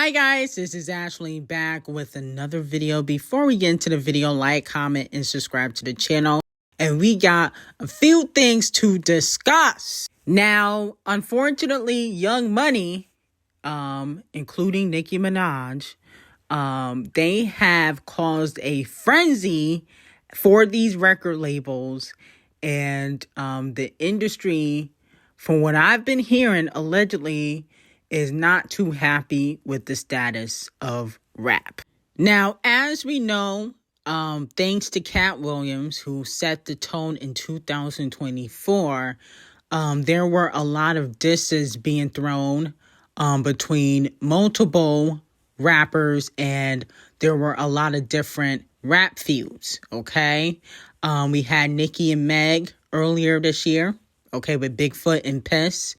Hi guys, this is Ashley back with another video. Before we get into the video, like, comment, and subscribe to the channel. And we got a few things to discuss. Now, unfortunately, Young Money, including Nicki Minaj, they have caused a frenzy for these record labels. And the industry, from what I've been hearing, allegedly is not too happy with the status of rap. Now, as we know, thanks to Cat Williams, who set the tone in 2024, there were a lot of disses being thrown between multiple rappers, and there were a lot of different rap feuds, okay? We had Nicki and Meg earlier this year, okay, with Bigfoot and Piss.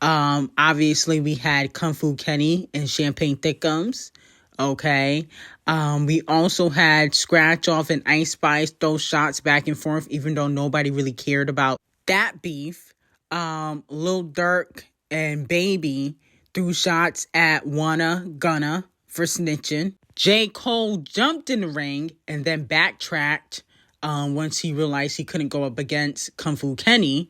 Obviously, we had Kung Fu Kenny and Champagne Thickums. Okay. We also had Scratch Off and Ice Spice throw shots back and forth, even though nobody really cared about that beef. Lil Durk and Baby threw shots at Wanna Gunna for snitching. J. Cole jumped in the ring and then backtracked once he realized he couldn't go up against Kung Fu Kenny.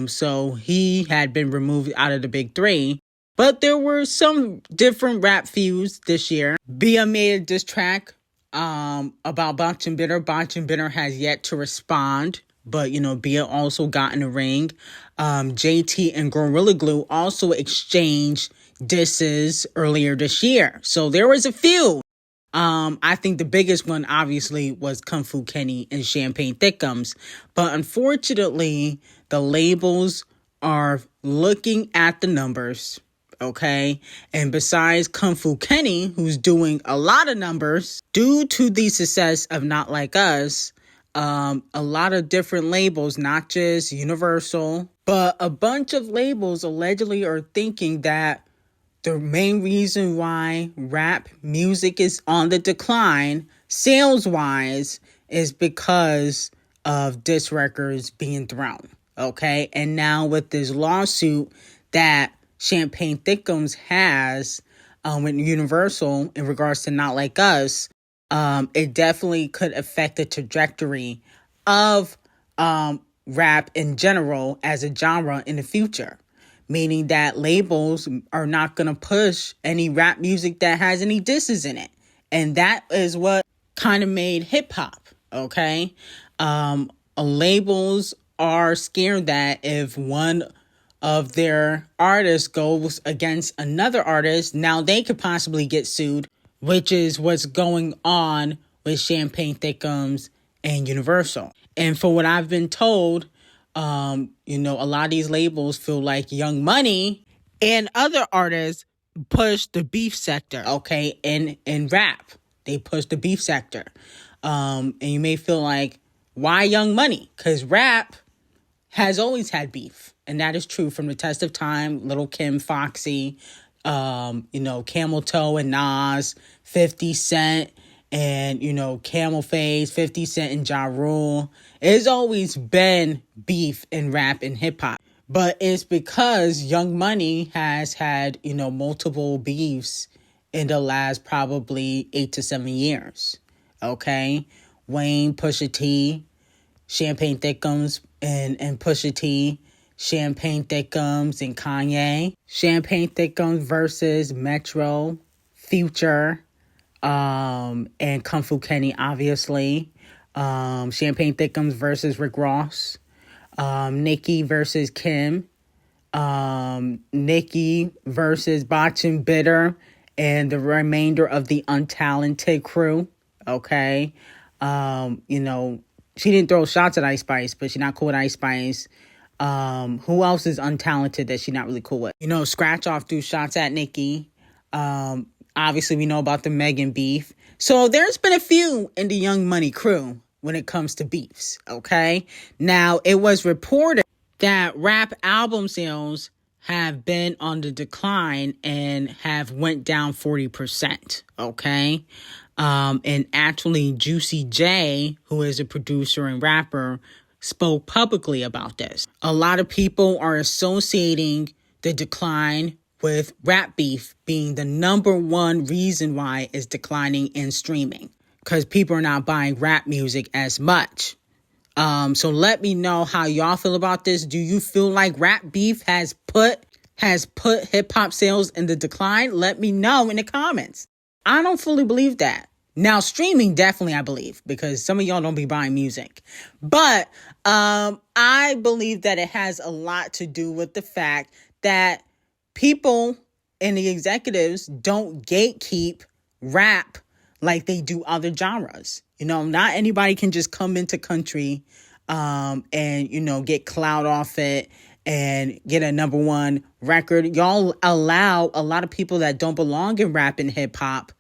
So he had been removed out of the big three. But there were some different rap feuds this year. Bia made a diss track about Botch and Bitter. Botch and Bitter has yet to respond. But, Bia also got in the ring. JT and Gorilla Glue also exchanged disses earlier this year. So there was a few. I think the biggest one, obviously, was Kung Fu Kenny and Champagne Thickums. But unfortunately, the labels are looking at the numbers, okay? And besides Kung Fu Kenny, who's doing a lot of numbers, due to the success of Not Like Us, a lot of different labels, not just Universal, but a bunch of labels allegedly are thinking that the main reason why rap music is on the decline, sales-wise, is because of diss records being thrown, okay? And now with this lawsuit that Champagne Thickums has with Universal in regards to Not Like Us, it definitely could affect the trajectory of rap in general as a genre in the future. Meaning that labels are not going to push any rap music that has any disses in it. And that is what kind of made hip hop, okay? Labels are scared that if one of their artists goes against another artist, now they could possibly get sued, which is what's going on with Champagne Thickums and Universal. And for what I've been told, a lot of these labels feel like Young Money and other artists push the beef sector, okay? In rap, they push the beef sector. And you may feel like, why Young Money? Because rap has always had beef. And that is true from the test of time. Lil' Kim, Foxy, Camel Toe and Nas, 50 Cent, and, Camel Face, 50 Cent and Ja Rule. It's always been beef in rap and hip hop. But it's because Young Money has had, multiple beefs in the last probably 8 to 7 years. Okay? Wayne, Pusha T, Champagne Thickums and Pusha T, Champagne Thickums and Kanye. Champagne Thickums versus Metro, Future, and Kung Fu Kenny, obviously. Champagne Thickums versus Rick Ross. Nicki versus Kim. Nicki versus Botch and Bitter and the remainder of the untalented crew. Okay. She didn't throw shots at Ice Spice, but she's not cool with Ice Spice. Who else is untalented that she's not really cool with? Scratch Off threw shots at Nicki. Obviously, we know about the Megan beef. So there's been a few in the Young Money crew when it comes to beefs, okay? Now, it was reported that rap album sales have been on the decline and have went down 40%, okay? And actually, Juicy J, who is a producer and rapper, spoke publicly about this. A lot of people are associating the decline with rap beef being the #1 reason why it's declining in streaming, because people are not buying rap music as much. So let me know how y'all feel about this. Do you feel like rap beef has put hip hop sales in the decline? Let me know in the comments. I don't fully believe that. Now, streaming, definitely I believe, because some of y'all don't be buying music. But I believe that it has a lot to do with the fact that people and the executives don't gatekeep rap like they do other genres. You know, not anybody can just come into country and, you know, get clout off it and get a #1 record. Y'all allow a lot of people that don't belong in rap and hip hop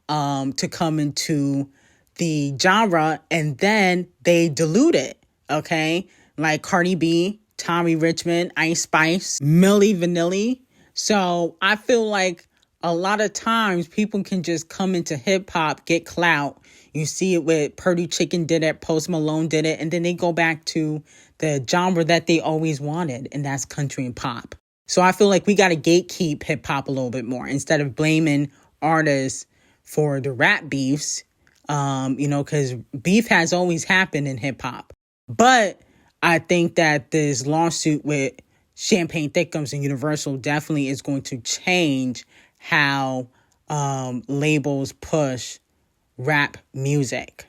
to come into the genre, and then they dilute it, okay? Like Cardi B, Tommy Richmond, Ice Spice, Milli Vanilli. So I feel like a lot of times people can just come into hip hop, get clout. You see it with Purdy Chicken did it, Post Malone did it, and then they go back to the genre that they always wanted, and that's country and pop. So I feel like we got to gatekeep hip hop a little bit more instead of blaming artists for the rap beefs, you know, because beef has always happened in hip hop. But I think that this lawsuit with Champagne Thickums and Universal definitely is going to change how labels push rap music.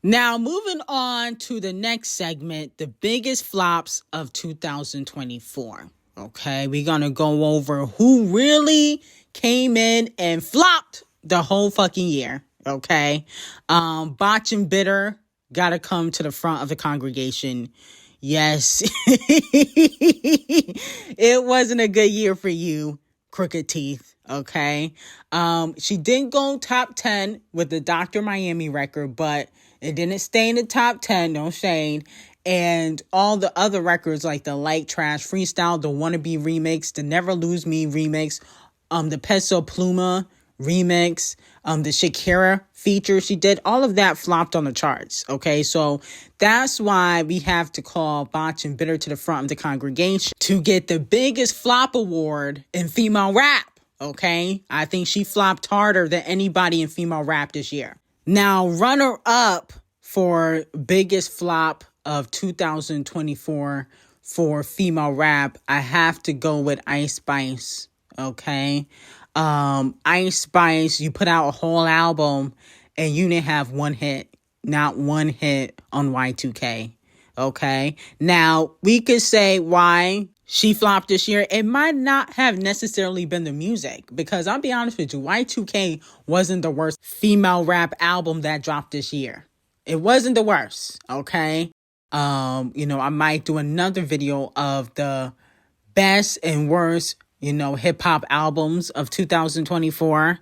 Now, moving on to the next segment, the biggest flops of 2024. Okay, we're going to go over who really came in and flopped the whole fucking year. Okay, Botch and Bitter got to come to the front of the congregation. Yes, it wasn't a good year for you, Crooked Teeth. Okay, she didn't go top 10 with the Dr. Miami record, but it didn't stay in the top 10, no shade. And all the other records like the Light Trash Freestyle, the Wannabe remix, the Never Lose Me remix, the Peso Pluma remix, the Shakira feature she did, all of that flopped on the charts. Okay, so that's why we have to call Botch and Bitter to the front of the congregation to get the biggest flop award in female rap. Okay, I think she flopped harder than anybody in female rap this year. Now, runner up for biggest flop of 2024 for female rap, I have to go with Ice Spice. Okay, Ice Spice, you put out a whole album and you didn't have one hit, not one hit on Y2K. Okay, now we could say why she flopped this year. It might not have necessarily been the music, because I'll be honest with you, Y2K wasn't the worst female rap album that dropped this year. It wasn't the worst, okay? You know, I might do another video of the best and worst, you know, hip hop albums of 2024.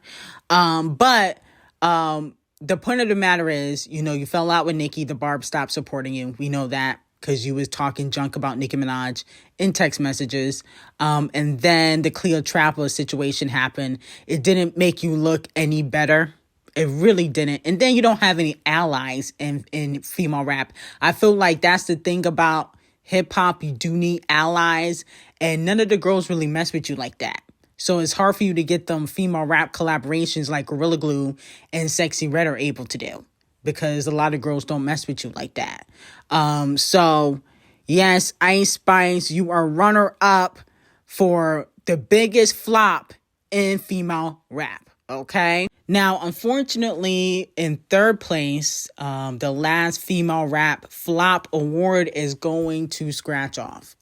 But the point of the matter is, you know, you fell out with Nicki, the Barb stopped supporting you. We know that, because you was talking junk about Nicki Minaj in text messages. And then the Cleopatra situation happened. It didn't make you look any better. It really didn't. And then you don't have any allies in female rap. I feel like that's the thing about hip hop. You do need allies, and none of the girls really mess with you like that. So it's hard for you to get them female rap collaborations like Gorilla Glue and Sexy Red are able to do, because a lot of girls don't mess with you like that. So yes, Ice Spice, you are runner up for the biggest flop in female rap. Okay. Now, unfortunately, in third place, the last female rap flop award is going to Scratch Off.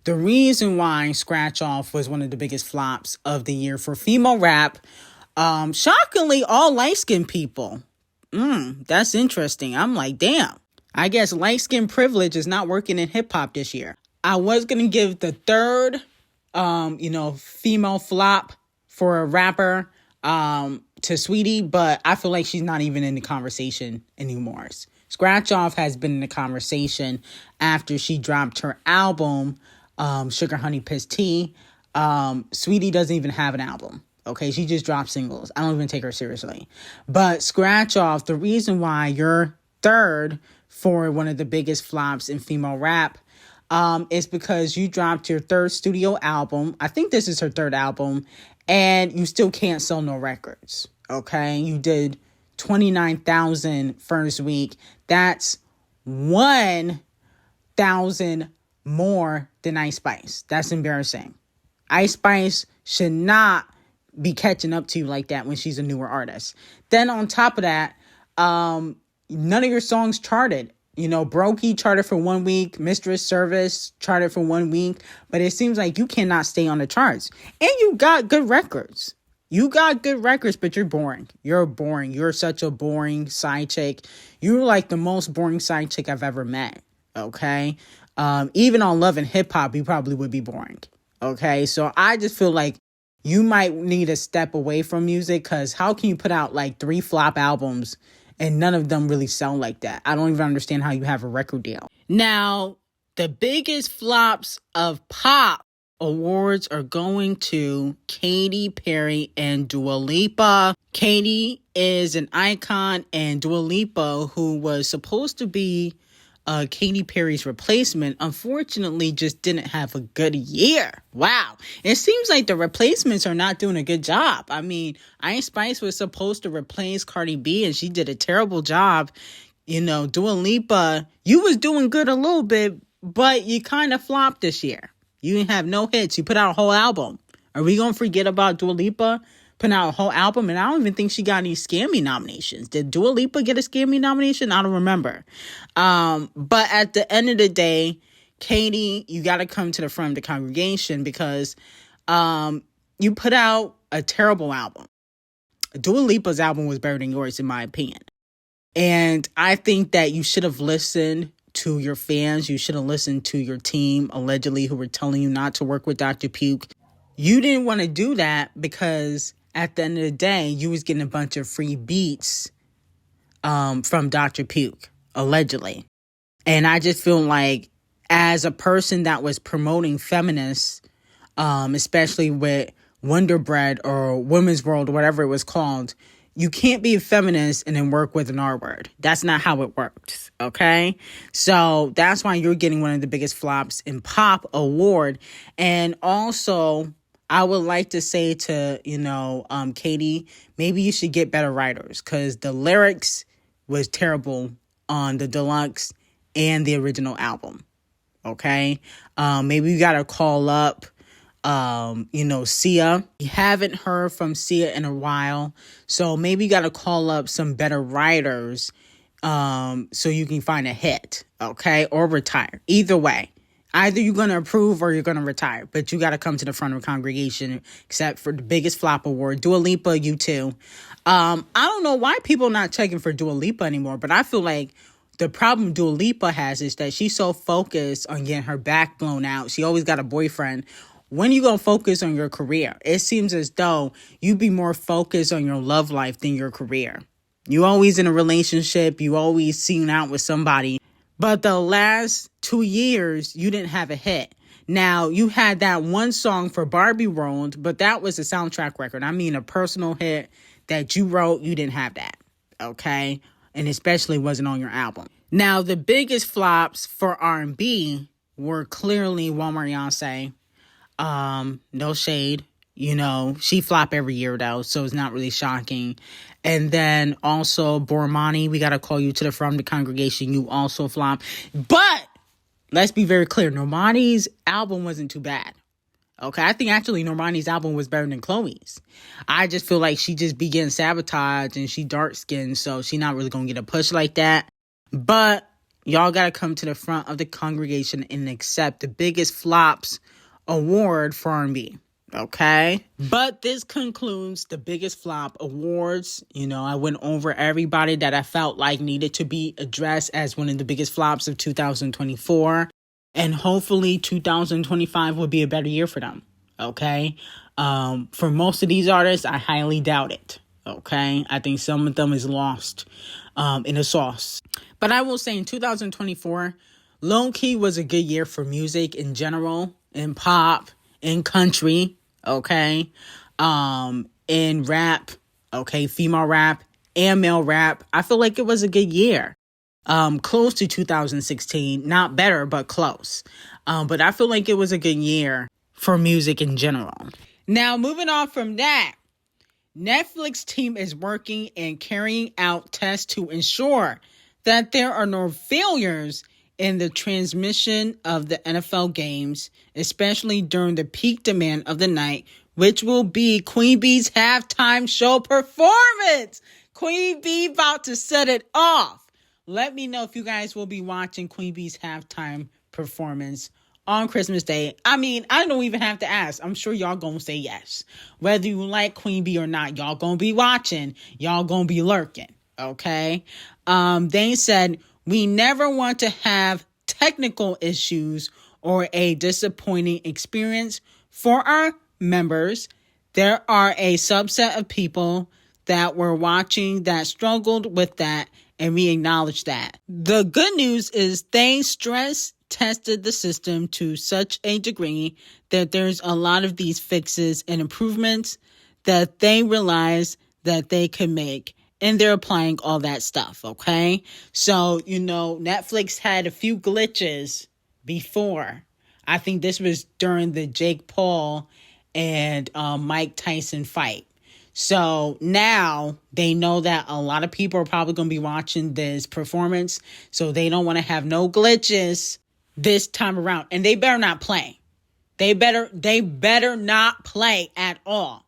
The reason why Scratch Off was one of the biggest flops of the year for female rap, shockingly, all light-skinned people. That's interesting. I'm like, damn. I guess light-skinned privilege is not working in hip-hop this year. I was going to give the third, female flop for a rapper to Sweetie, but I feel like she's not even in the conversation anymore. Scratch Off has been in the conversation after she dropped her album, Sugar Honey Piss Tea. Sweetie doesn't even have an album. Okay, she just dropped singles. I don't even take her seriously. But Scratch Off, the reason why you're third for one of the biggest flops in female rap, is because you dropped your third studio album. I think this is her third album, and you still can't sell no records. Okay, you did 29,000 first week. That's 1,000 more than Ice Spice. That's embarrassing. Ice Spice should not be catching up to you like that when she's a newer artist. Then on top of that, none of your songs charted. You know, Brokey charted for 1 week. Mistress Service charted for 1 week. But it seems like you cannot stay on the charts. And you got good records. You got good records, but you're boring. You're boring. You're such a boring side chick. You're like the most boring side chick I've ever met. Okay? Even on Love and Hip Hop, you probably would be boring. Okay? So I just feel like you might need to step away from music, because how can you put out like 3 flop albums and none of them really sound like that? I don't even understand how you have a record deal. Now, the biggest flops of pop awards are going to Katy Perry and Dua Lipa. Katy is an icon, and Dua Lipa, who was supposed to be Katy Perry's replacement, unfortunately just didn't have a good year. Wow. It seems like the replacements are not doing a good job. I mean, Ice Spice was supposed to replace Cardi B, and she did a terrible job. You know, Dua Lipa, you was doing good a little bit, but you kind of flopped this year. You didn't have no hits. You put out a whole album. Are we going to forget about Dua Lipa putting out a whole album? And I don't even think she got any Scammy nominations. Did Dua Lipa get a Scammy nomination? I don't remember. But at the end of the day, Katy, you got to come to the front of the congregation, because you put out a terrible album. Dua Lipa's album was better than yours, in my opinion. And I think that you should have listened to your fans. You should have listened to your team, allegedly, who were telling you not to work with Dr. Puke. You didn't want to do that because at the end of the day, you was getting a bunch of free beats from Dr. Puke, allegedly. And I just feel like, as a person that was promoting feminists, especially with Wonder Bread or Women's World or whatever it was called, you can't be a feminist and then work with an R word. That's not how it works, okay? So that's why you're getting one of the biggest flops in pop award. And also, I would like to say to, Katy, maybe you should get better writers, because the lyrics was terrible on the deluxe and the original album, okay? Maybe you got to call up Sia. You haven't heard from Sia in a while, so maybe you got to call up some better writers so you can find a hit, okay? Or retire. Either way, either you're going to approve or you're going to retire, but you got to come to the front of the congregation, except for the biggest flop award. Dua Lipa, you too. I don't know why people are not checking for Dua Lipa anymore, but I feel like the problem Dua Lipa has is that she's so focused on getting her back blown out. She always got a boyfriend. When you gonna focus on your career? It seems as though you be more focused on your love life than your career. You always in a relationship. You always seen out with somebody. But the last 2 years, you didn't have a hit. Now, you had that one song for Barbie World, but that was a soundtrack record. I mean, a personal hit that you wrote, you didn't have that, okay? And especially wasn't on your album. Now, the biggest flops for R&B were clearly Walmart Beyonce. No shade, she flop every year though, so it's not really shocking. And then also Bormani, we got to call you to the front of the congregation. You also flop. But let's be very clear. Normani's album wasn't too bad. Okay. I think actually Normani's album was better than Chloe's. I just feel like she just began sabotage, and she dark skinned, so she not really going to get a push like that. But y'all got to come to the front of the congregation and accept the biggest flops award for R&B, okay? But this concludes the biggest flop awards. I went over everybody that I felt like needed to be addressed as one of the biggest flops of 2024. And hopefully 2025 will be a better year for them, okay? For most of these artists, I highly doubt it, okay? I think some of them is lost in the sauce. But I will say in 2024, low-key was a good year for music in general. In pop, in country, okay, in rap, okay, female rap and male rap. I feel like it was a good year. Close to 2016, not better, but close. But I feel like it was a good year for music in general. Now, moving on from that, Netflix team is working and carrying out tests to ensure that there are no failures in the transmission of the NFL games, especially during the peak demand of the night, which will be Queen B's halftime show performance. Queen B about to set it off. Let me know if you guys will be watching Queen B's halftime performance on Christmas Day. I mean, I don't even have to ask. I'm sure y'all gonna say yes. Whether you like Queen B or not, y'all gonna be watching. Y'all gonna be lurking. Okay? They said, we never want to have technical issues or a disappointing experience for our members. There are a subset of people that were watching that struggled with that, and we acknowledge that. The good news is they stress tested the system to such a degree that there's a lot of these fixes and improvements that they realize that they can make, and they're applying all that stuff, okay? So, Netflix had a few glitches before. I think this was during the Jake Paul and Mike Tyson fight. So now they know that a lot of people are probably going to be watching this performance, so they don't want to have no glitches this time around. And they better not play. They better not play at all.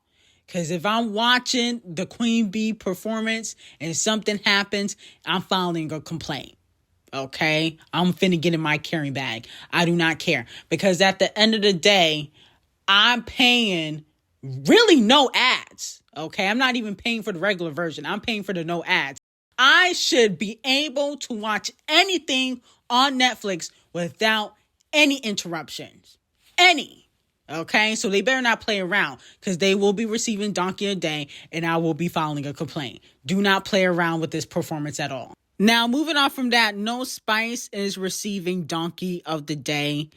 Because if I'm watching the Queen Bee performance and something happens, I'm filing a complaint. Okay? I'm finna get in my carry bag. I do not care. Because at the end of the day, I'm paying really no ads. Okay? I'm not even paying for the regular version. I'm paying for the no ads. I should be able to watch anything on Netflix without any interruptions. Any. Okay? So they better not play around, because they will be receiving Donkey a Day and I will be filing a complaint. Do not play around with this performance at all. Now, moving on from that, No Spice is receiving Donkey of the Day.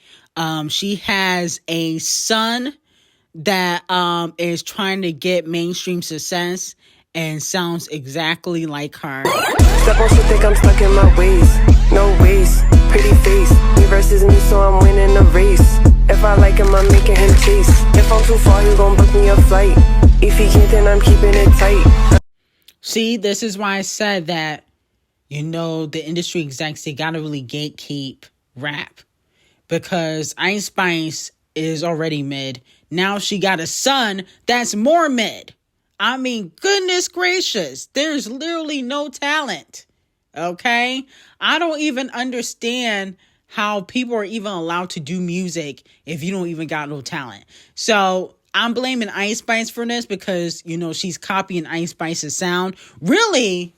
She has a son that is trying to get mainstream success and sounds exactly like her. Step on shit, think I'm stuck in my ways. No ways, pretty face. Me versus me, so I'm winning the race. If I like him, I'm making him chase. If I'm too far, you gon' book me a flight. If he can't, then I'm keeping it tight. See, this is why I said that, the industry execs, they gotta really gatekeep rap. Because Ice Spice is already mid. Now she got a son that's more mid. I mean, goodness gracious. There's literally no talent. Okay? I don't even understand how people are even allowed to do music if you don't even got no talent. So I'm blaming Ice Spice for this because, she's copying Ice Spice's sound. Really,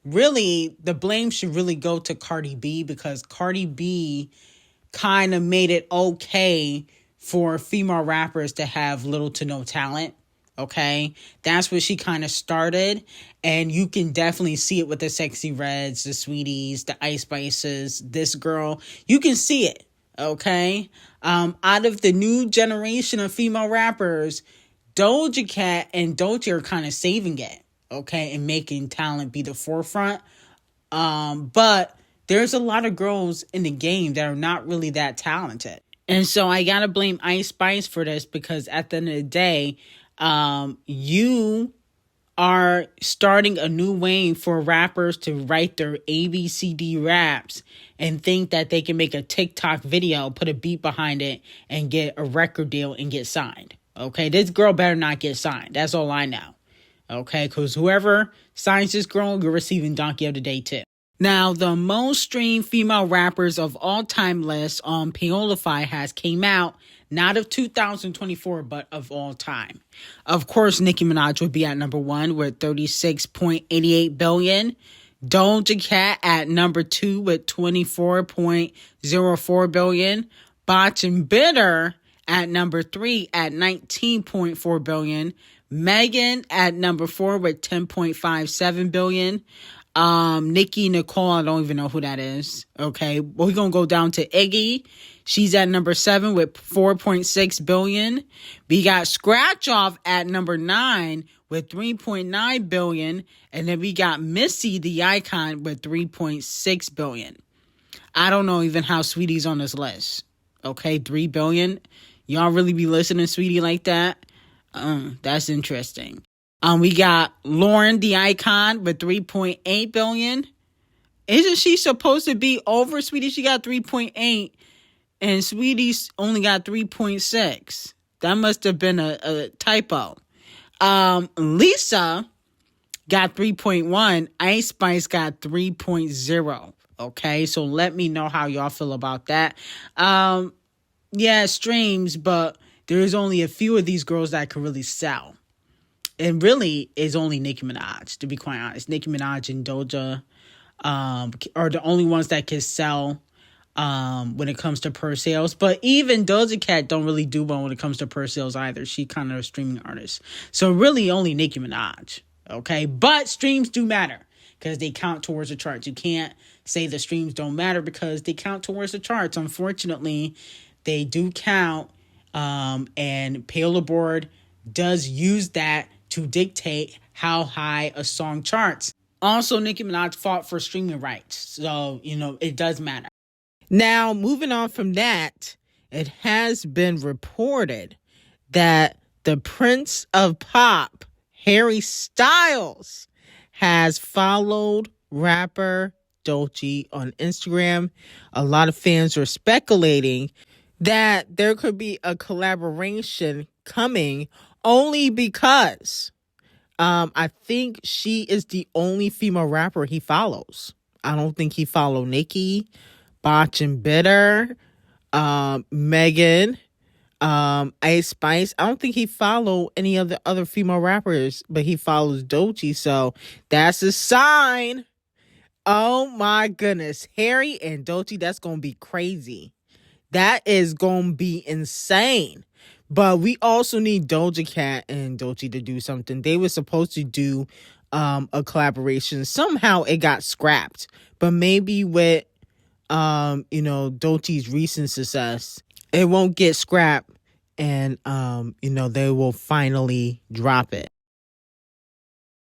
the blame should really go to Cardi B, because Cardi B kind of made it okay for female rappers to have little to no talent. Okay, that's what she kind of started, and you can definitely see it with the Sexy Reds, the Sweeties, the Ice Spices, this girl. You can see it. Okay, out of the new generation of female rappers, Doja Cat and D0JA are kind of saving it. Okay, and making talent be the forefront. But there's a lot of girls in the game that are not really that talented, and so I gotta blame Ice Spice for this, because at the end of the day, you are starting a new wave for rappers to write their ABCD raps and think that they can make a TikTok video, put a beat behind it, and get a record deal and get signed. Okay, this girl better not get signed. That's all I know. Okay, because whoever signs this girl, you're receiving Donkey of the Day too. Now, the most streamed female rappers of all time list on Paolify has came out, not of 2024, but of all time. Of course, Nicki Minaj would be at number 1 with 36.88 billion. Doja Cat at number 2 with 24.04 billion. Botch and Bitter at number 3 at 19.4 billion. Megan at number 4 with 10.57 billion. Nicki Nicole, I don't even know who that is. Okay, well, we're gonna go down to Iggy. She's at number 7 with 4.6 billion. We got Scratch Off at number 9 with 3.9 billion. And then we got Missy the Icon with 3.6 billion. I don't know even how Sweetie's on this list. Okay, 3 billion. Y'all really be listening, sweetie, like that? That's interesting. We got Lauren, the icon, with 3.8 billion. Isn't she supposed to be over, sweetie? She got 3.8, and sweetie's only got 3.6. That must have been a typo. Lisa got 3.1. Ice Spice got 3.0. Okay, so let me know how y'all feel about that. Yeah, streams, but there's only a few of these girls that can really sell. And really, it's only Nicki Minaj, to be quite honest. Nicki Minaj and D0JA are the only ones that can sell when it comes to per sales. But even Doja Cat don't really do well when it comes to per sales either. She kind of a streaming artist. So really only Nicki Minaj. Okay, but streams do matter because they count towards the charts. You can't say the streams don't matter because they count towards the charts. Unfortunately, they do count, and Billboard does use that to dictate how high a song charts. Also, Nicki Minaj fought for streaming rights, so, it does matter. Now, moving on from that, it has been reported that the Prince of Pop, Harry Styles, has followed rapper D0JA on Instagram. A lot of fans are speculating that there could be a collaboration coming only because I think she is the only female rapper he follows. I don't think he follow Nicki, Botch and Bitter, Megan, Ice Spice. I don't think he follow any of the other female rappers, but he follows D0JA. So that's a sign. Oh my goodness. Harry and D0JA, that's going to be crazy. That is going to be insane. But we also need Doja Cat and D0JA to do something. They were supposed to do a collaboration. Somehow it got scrapped. But maybe with D0JA's recent success, it won't get scrapped, and they will finally drop it.